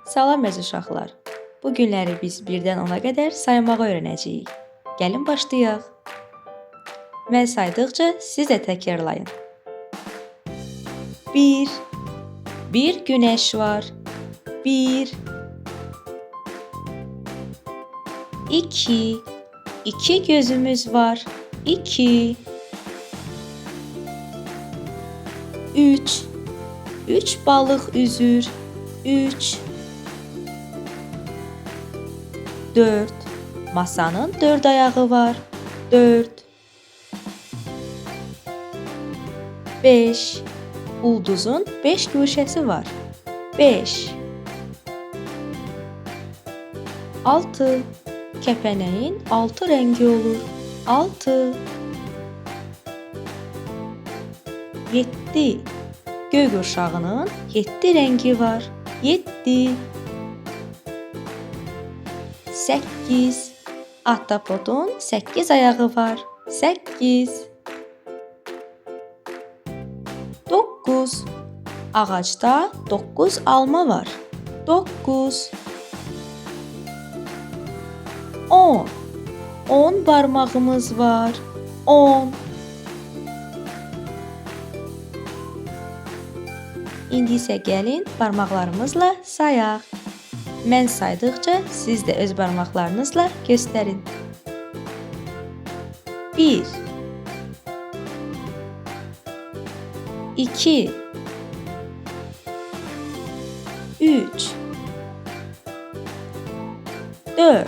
Salam əziz uşaqlar. Bu günləri biz 1-dən 10-a qədər saymağı öyrənəcəyik. Gəlin başlayaq. Mən saydıqca siz də təkrarlayın. 1. Bir günəş var. 1. 2. İki gözümüz var. 2. 3. Üç balıq üzür. 3. 4. Masanın 4 ayağı var. 4. 5. Ulduzun 5 guşəsi var. 5. 6. Kəpənəyin 6 rəngi olur. 6. 7. Göy qurşağının 7 rəngi var. 7. 8. Ahtapotun 8 ayağı var. 8. 9. Ağacda 9 alma var. 9. 10. 10 barmağımız var. 10. İndi isə gəlin barmaqlarımızla sayaq. Mən saydıqca siz də öz barmaqlarınızla göstərin. 1. 2. 3. 4.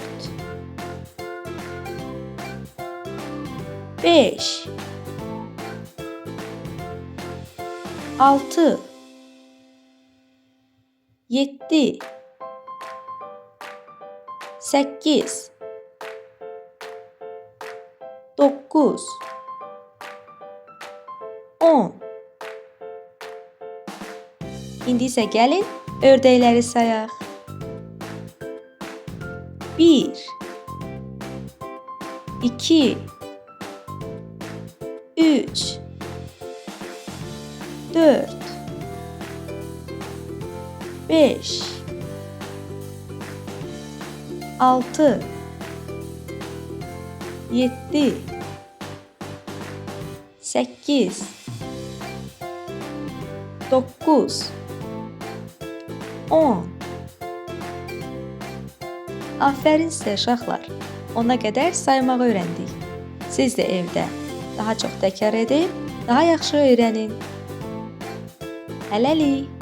5. 6. 7. 8. 9. 10. İndi isə gəlin ördəkləri sayaq. 1. 2. 3. 4. 5. 6. 7. 8. 9. 10. Aferin sizə uşaqlar. 10-a qədər saymağı öyrəndik. Siz də evdə daha çox təkrar edib, daha yaxşı öyrənin. Hələlik.